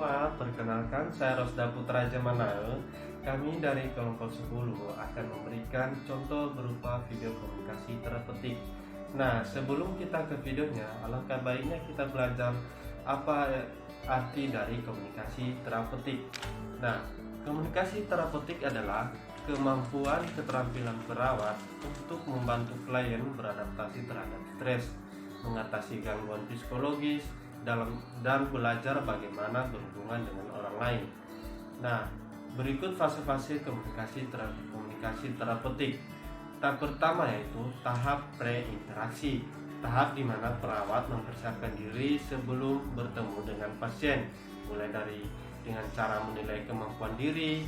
semua, perkenalkan saya Rosda Putra Jamanae. Kami dari kelompok 10 akan memberikan contoh berupa video komunikasi terapeutik. Nah, sebelum kita ke videonya, alangkah baiknya kita belajar apa arti dari komunikasi terapeutik. Nah, komunikasi terapeutik adalah kemampuan keterampilan perawat untuk membantu klien beradaptasi terhadap stres, mengatasi gangguan psikologis, dan belajar bagaimana berhubungan dengan orang lain. Nah, berikut fase-fase komunikasi terapeutik. Tahap pertama yaitu tahap pre-interaksi, tahap di mana perawat mempersiapkan diri sebelum bertemu dengan pasien, mulai dari dengan cara menilai kemampuan diri,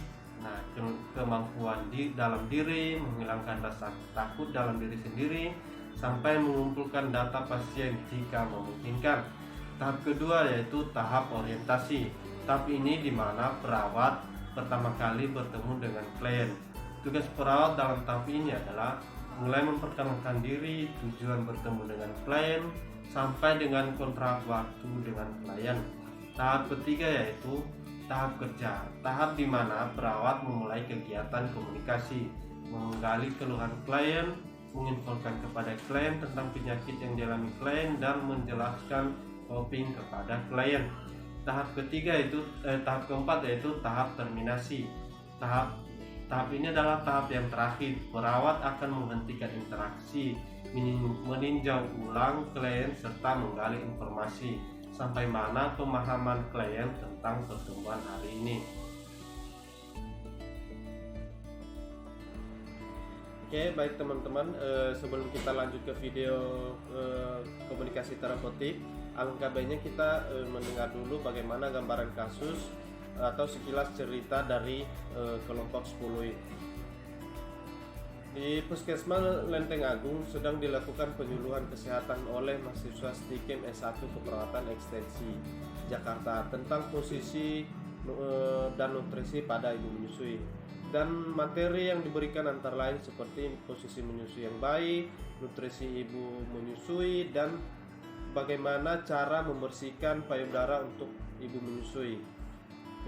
kemampuan dalam diri, menghilangkan rasa takut dalam diri sendiri, sampai mengumpulkan data pasien jika memungkinkan. Tahap kedua yaitu tahap orientasi. Tahap ini di mana perawat pertama kali bertemu dengan klien. Tugas perawat dalam tahap ini adalah mulai memperkenalkan diri, tujuan bertemu dengan klien, sampai dengan kontrak waktu dengan klien. Tahap ketiga yaitu tahap kerja. Tahap di mana perawat memulai kegiatan komunikasi, menggali keluhan klien, menginfokan kepada klien tentang penyakit yang dialami klien, dan menjelaskan coping kepada klien. Tahap keempat yaitu tahap terminasi. Tahap ini adalah tahap yang terakhir. Perawat akan menghentikan interaksi, meninjau ulang klien, serta menggali informasi sampai mana pemahaman klien tentang pertemuan hari ini. Oke, baik teman-teman, sebelum kita lanjut ke video komunikasi terapeutik, alangkah baiknya kita mendengar dulu bagaimana gambaran kasus atau sekilas cerita dari kelompok 10 ini. Di Puskesmas Lenteng Agung sedang dilakukan penyuluhan kesehatan oleh mahasiswa STIKIM S1 Keperawatan Ekstensi Jakarta tentang posisi dan nutrisi pada ibu menyusui. Dan materi yang diberikan antara lain seperti posisi menyusui yang baik, nutrisi ibu menyusui, dan bagaimana cara membersihkan payudara untuk ibu menyusui.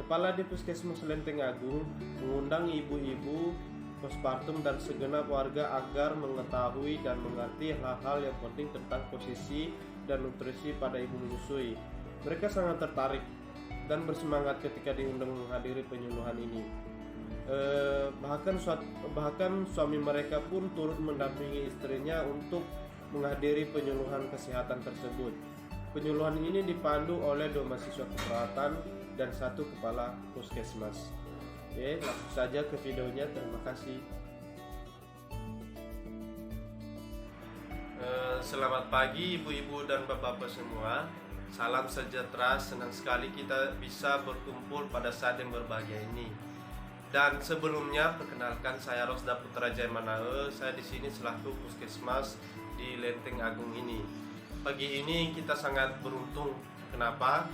Kepala di Puskesmas Lenteng Agung mengundang ibu-ibu postpartum dan segenap warga agar mengetahui dan mengerti hal-hal yang penting tentang posisi dan nutrisi pada ibu menyusui. Mereka sangat tertarik dan bersemangat ketika diundang menghadiri penyuluhan ini. Bahkan suami mereka pun turut mendampingi istrinya untuk menghadiri penyuluhan kesehatan tersebut. Penyuluhan ini dipandu oleh 2 mahasiswa keperawatan dan 1 kepala puskesmas. Oke, langsung saja ke videonya. Terima kasih. Selamat pagi ibu-ibu dan bapak-bapak semua. Salam sejahtera, senang sekali kita bisa berkumpul pada saat yang berbahagia ini. Dan sebelumnya perkenalkan saya Rosda Putra Jamanae. Saya di sini selaku puskesmas di Lenteng Agung ini. Pagi ini kita sangat beruntung. Kenapa?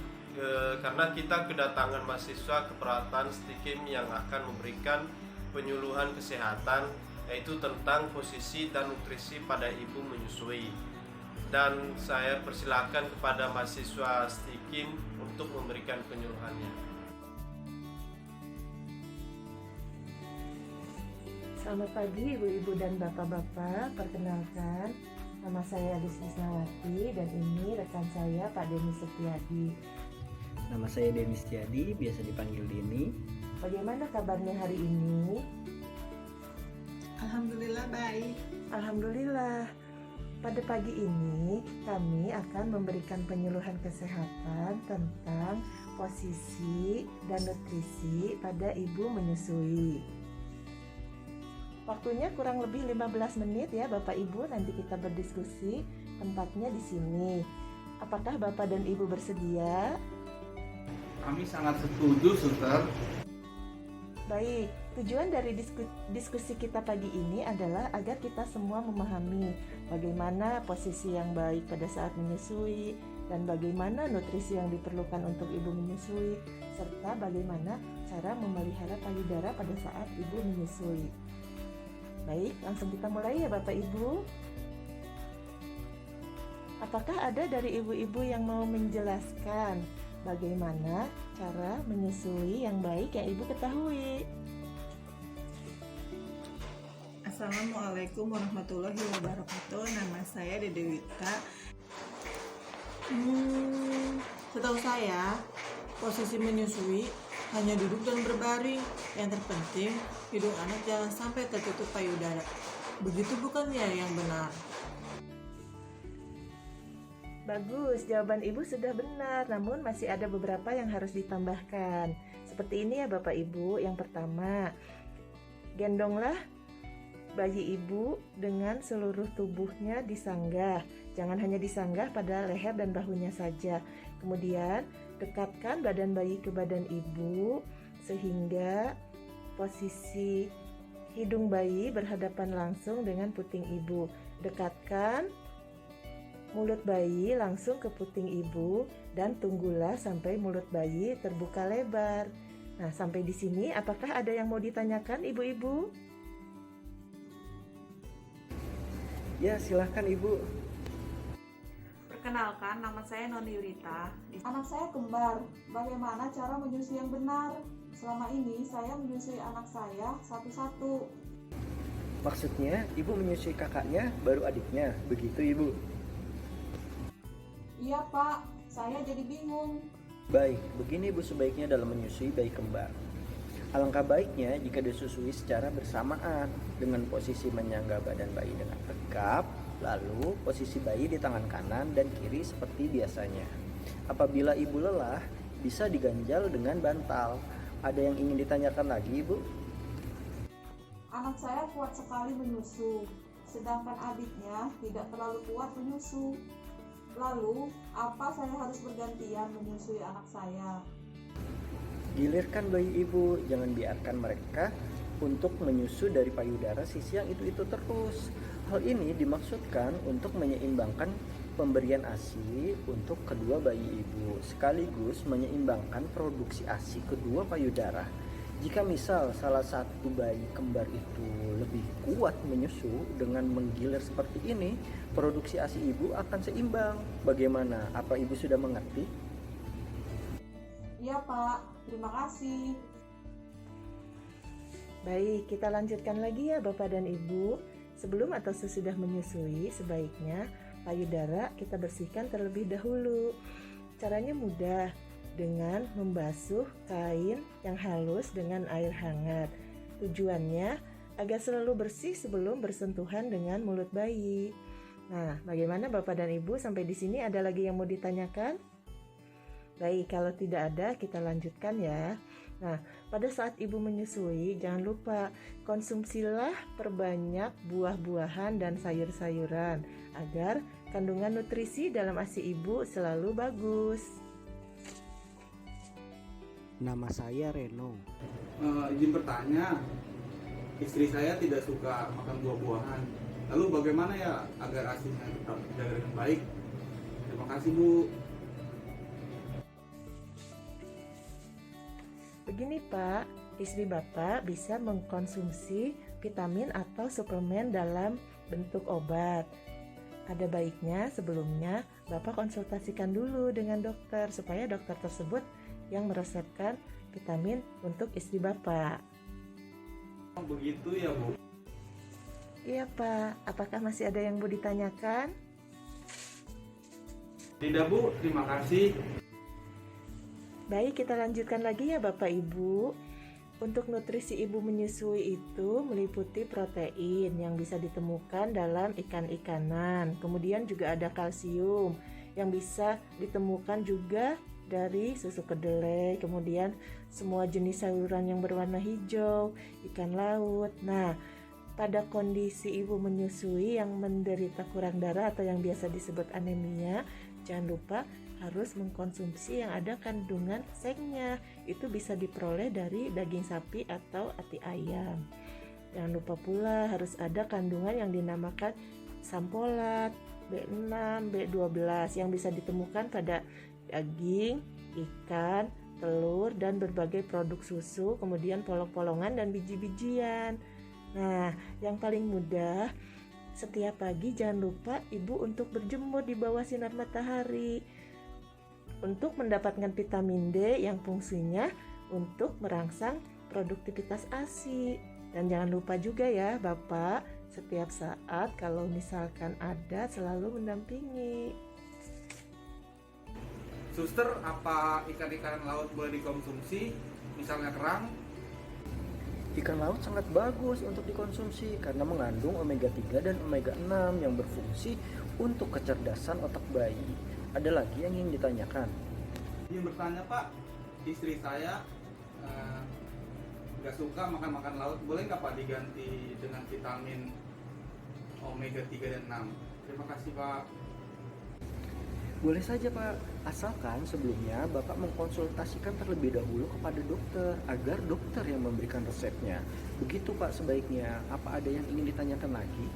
Karena kita kedatangan mahasiswa keperawatan STIKIM yang akan memberikan penyuluhan kesehatan, yaitu tentang posisi dan nutrisi pada ibu menyusui. Dan saya persilakan kepada mahasiswa STIKIM untuk memberikan penyuluhannya. Selamat pagi ibu-ibu dan bapak-bapak. Perkenalkan, nama saya Alice Isnawati dan ini rekan saya Pak Denny Setiadi. Nama saya Denny Setiadi, biasa dipanggil Denny. Bagaimana kabarnya hari ini? Alhamdulillah baik. Alhamdulillah. Pada pagi ini kami akan memberikan penyuluhan kesehatan tentang posisi dan nutrisi pada ibu menyusui. Waktunya kurang lebih 15 menit ya Bapak Ibu, nanti kita berdiskusi. Tempatnya di sini. Apakah Bapak dan Ibu bersedia? Kami sangat setuju, Suster. Baik, tujuan dari diskusi kita pagi ini adalah agar kita semua memahami bagaimana posisi yang baik pada saat menyusui dan bagaimana nutrisi yang diperlukan untuk ibu menyusui, serta bagaimana cara memelihara payudara pada saat ibu menyusui. Baik, langsung kita mulai ya Bapak Ibu. Apakah ada dari ibu-ibu yang mau menjelaskan bagaimana cara menyusui yang baik yang Ibu ketahui. Assalamualaikum warahmatullahi wabarakatuh. Nama saya Dede Wita. Setahu saya, posisi menyusui hanya duduk dan berbaring. Yang terpenting, hidung anak jangan sampai tertutup payudara. Begitu bukan ya yang benar? Bagus, jawaban Ibu sudah benar, namun masih ada beberapa yang harus ditambahkan. Seperti ini ya Bapak Ibu. Yang pertama, gendonglah bayi Ibu dengan seluruh tubuhnya disanggah. Jangan hanya disanggah pada leher dan bahunya saja. Kemudian, dekatkan badan bayi ke badan Ibu sehingga posisi hidung bayi berhadapan langsung dengan puting Ibu. Dekatkan mulut bayi langsung ke puting Ibu dan tunggulah sampai mulut bayi terbuka lebar. Nah, sampai di sini apakah ada yang mau ditanyakan Ibu-ibu? Ya, silahkan Ibu. Perkenalkan, nama saya Noni Yurita. Anak saya kembar. Bagaimana cara menyusui yang benar? Selama ini saya menyusui anak saya satu-satu. Maksudnya, Ibu menyusui kakaknya baru adiknya, begitu Ibu? Iya Pak, saya jadi bingung. Baik, begini Ibu sebaiknya dalam menyusui bayi kembar. Alangkah baiknya jika disusui secara bersamaan dengan posisi menyangga badan bayi dengan tegap, lalu posisi bayi di tangan kanan dan kiri seperti biasanya. Apabila Ibu lelah, bisa diganjal dengan bantal. Ada yang ingin ditanyakan lagi Ibu? Anak saya kuat sekali menyusu, sedangkan adiknya tidak terlalu kuat menyusu. Lalu, apa saya harus bergantian menyusui anak saya? Gilirkan bayi Ibu, jangan biarkan mereka untuk menyusu dari payudara sisi yang itu terus. Hal ini dimaksudkan untuk menyeimbangkan pemberian ASI untuk kedua bayi Ibu, sekaligus menyeimbangkan produksi ASI kedua payudara. Jika misal salah satu bayi kembar itu lebih kuat menyusu dengan menggilir seperti ini, produksi ASI Ibu akan seimbang. Bagaimana? Apa Ibu sudah mengerti? Iya Pak, terima kasih. Baik, kita lanjutkan lagi ya Bapak dan Ibu. Sebelum atau sesudah menyusui, sebaiknya payudara kita bersihkan terlebih dahulu. Caranya mudah, dengan membasuh kain yang halus dengan air hangat. Tujuannya agar selalu bersih sebelum bersentuhan dengan mulut bayi. Nah, bagaimana Bapak dan Ibu? Sampai di sini ada lagi yang mau ditanyakan? Baik, kalau tidak ada kita lanjutkan ya. Nah, pada saat Ibu menyusui, jangan lupa konsumsilah perbanyak buah-buahan dan sayur-sayuran agar kandungan nutrisi dalam ASI Ibu selalu bagus. Nama saya Reno. Izin bertanya, istri saya tidak suka makan buah-buahan. Lalu bagaimana ya agar ASINya tetap terjaga dengan baik? Terima kasih Bu. Begini Pak, istri Bapak bisa mengkonsumsi vitamin atau suplemen dalam bentuk obat. Ada baiknya sebelumnya Bapak konsultasikan dulu dengan dokter supaya dokter tersebut yang meresepkan vitamin untuk istri Bapak. Begitu ya Bu. Iya Pak, apakah masih ada yang mau ditanyakan? Tidak Bu, terima kasih. Baik, kita lanjutkan lagi ya Bapak Ibu. Untuk nutrisi ibu menyusui itu meliputi protein yang bisa ditemukan dalam ikan-ikanan. Kemudian juga ada kalsium yang bisa ditemukan juga dari susu kedelai. Kemudian semua jenis sayuran yang berwarna hijau, ikan laut. Nah, pada kondisi ibu menyusui yang menderita kurang darah atau yang biasa disebut anemia, jangan lupa harus mengkonsumsi yang ada kandungan sengnya. Itu bisa diperoleh dari daging sapi atau ati ayam. Jangan lupa pula harus ada kandungan yang dinamakan sampolat, B6, B12 yang bisa ditemukan pada daging, ikan, telur, dan berbagai produk susu, kemudian polong-polongan dan biji-bijian. Nah, yang paling mudah, setiap pagi jangan lupa ibu untuk berjemur di bawah sinar matahari. untuk mendapatkan vitamin D yang fungsinya untuk merangsang produktivitas ASI. Dan jangan lupa juga ya Bapak, setiap saat kalau misalkan ada selalu mendampingi. Suster, apa ikan-ikan laut boleh dikonsumsi? Misalnya kerang? Ikan laut sangat bagus untuk dikonsumsi karena mengandung omega 3 dan omega 6 yang berfungsi untuk kecerdasan otak bayi. Ada lagi yang ingin ditanyakan? Ingin bertanya Pak, istri saya nggak suka makan laut, boleh nggak Pak diganti dengan vitamin omega 3 dan 6? Terima kasih Pak. Boleh saja Pak, asalkan sebelumnya Bapak mengkonsultasikan terlebih dahulu kepada dokter agar dokter yang memberikan resepnya. Begitu Pak sebaiknya. Apa ada yang ingin ditanyakan lagi?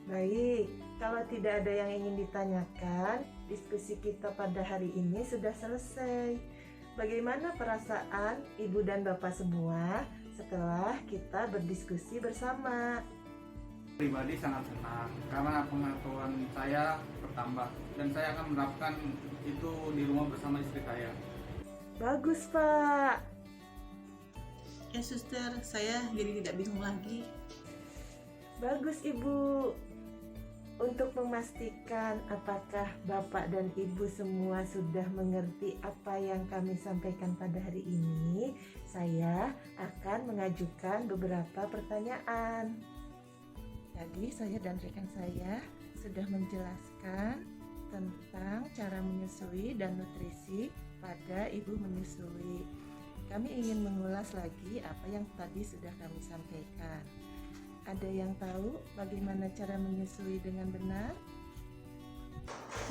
Baik, kalau tidak ada yang ingin ditanyakan, diskusi kita pada hari ini sudah selesai. Bagaimana perasaan Ibu dan Bapak semua setelah kita berdiskusi bersama? Pribadi sangat senang karena pengetahuan saya bertambah dan saya akan menerapkan itu di rumah bersama istri saya. Bagus, Pak. Ya suster, saya jadi tidak bingung lagi. Bagus, Ibu. Untuk memastikan apakah Bapak dan Ibu semua sudah mengerti apa yang kami sampaikan pada hari ini, saya akan mengajukan beberapa pertanyaan. Tadi saya dan rekan saya sudah menjelaskan tentang cara menyusui dan nutrisi pada ibu menyusui. Kami ingin mengulas lagi apa yang tadi sudah kami sampaikan. Ada yang tahu bagaimana cara menyusui dengan benar?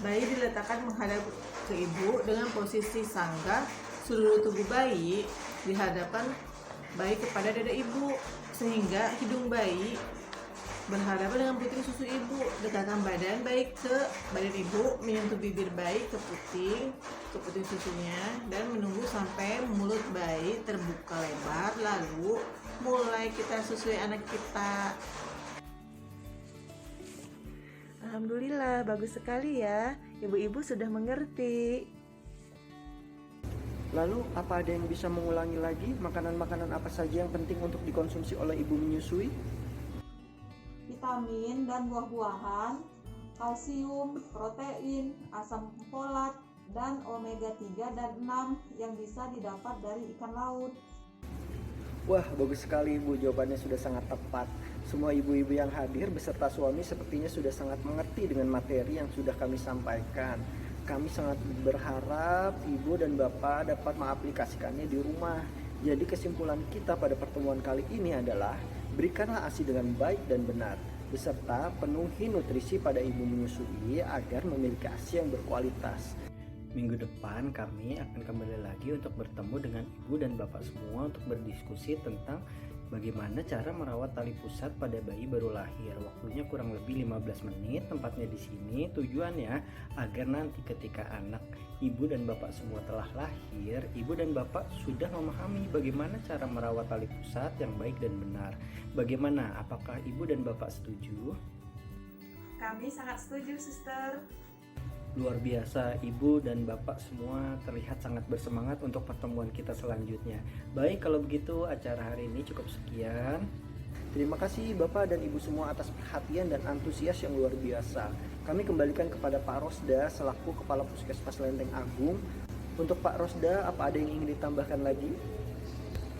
Bayi diletakkan menghadap ke ibu dengan posisi sanggah, seluruh tubuh bayi di hadapan bayi kepada dada ibu, sehingga hidung bayi berhadapan dengan puting susu ibu. Dekatkan badan baik ke badan ibu, menyentuh bibir bayi ke puting susunya, dan menunggu sampai mulut bayi terbuka lebar. Lalu mulai kita susui anak kita. Alhamdulillah, bagus sekali ya. Ibu-ibu sudah mengerti. Lalu apa ada yang bisa mengulangi lagi makanan-makanan apa saja yang penting untuk dikonsumsi oleh ibu menyusui? Vitamin dan buah-buahan, kalsium, protein, asam folat, dan omega 3 dan 6 yang bisa didapat dari ikan laut. Wah, bagus sekali Ibu, jawabannya sudah sangat tepat. Semua ibu-ibu yang hadir beserta suami sepertinya sudah sangat mengerti dengan materi yang sudah kami sampaikan. Kami sangat berharap Ibu dan Bapak dapat mengaplikasikannya di rumah. Jadi kesimpulan kita pada pertemuan kali ini adalah berikanlah ASI dengan baik dan benar, beserta penuhi nutrisi pada ibu menyusui agar memiliki ASI yang berkualitas. Minggu depan kami akan kembali lagi untuk bertemu dengan ibu dan bapak semua untuk berdiskusi tentang bagaimana cara merawat tali pusat pada bayi baru lahir. Waktunya kurang lebih 15 menit, tempatnya di sini. Tujuannya agar nanti ketika anak ibu dan bapak semua telah lahir, ibu dan bapak sudah memahami bagaimana cara merawat tali pusat yang baik dan benar. Bagaimana? Apakah ibu dan bapak setuju? Kami sangat setuju, Suster. Luar biasa, ibu dan bapak semua terlihat sangat bersemangat untuk pertemuan kita selanjutnya. Baik, kalau begitu acara hari ini cukup sekian. Terima kasih bapak dan ibu semua atas perhatian dan antusias yang luar biasa. Kami kembalikan kepada Pak Rosda selaku Kepala Puskesmas Lenteng Agung. Untuk Pak Rosda, apa ada yang ingin ditambahkan lagi?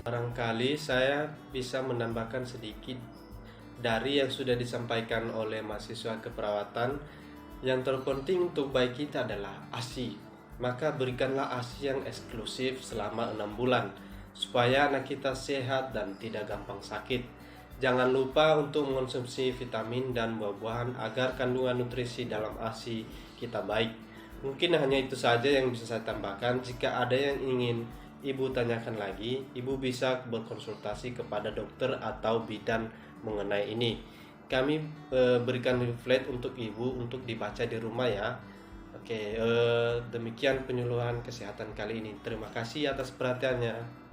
Barangkali saya bisa menambahkan sedikit dari yang sudah disampaikan oleh mahasiswa keperawatan. Yang terpenting untuk bayi kita adalah ASI. Maka berikanlah ASI yang eksklusif selama 6 bulan supaya anak kita sehat dan tidak gampang sakit. Jangan lupa untuk mengonsumsi vitamin dan buah-buahan agar kandungan nutrisi dalam ASI kita baik. Mungkin hanya itu saja yang bisa saya tambahkan. Jika ada yang ingin ibu tanyakan lagi, ibu bisa berkonsultasi kepada dokter atau bidan mengenai ini. Kami berikan leaflet untuk ibu untuk dibaca di rumah ya. Oke, demikian penyuluhan kesehatan kali ini. Terima kasih atas perhatiannya.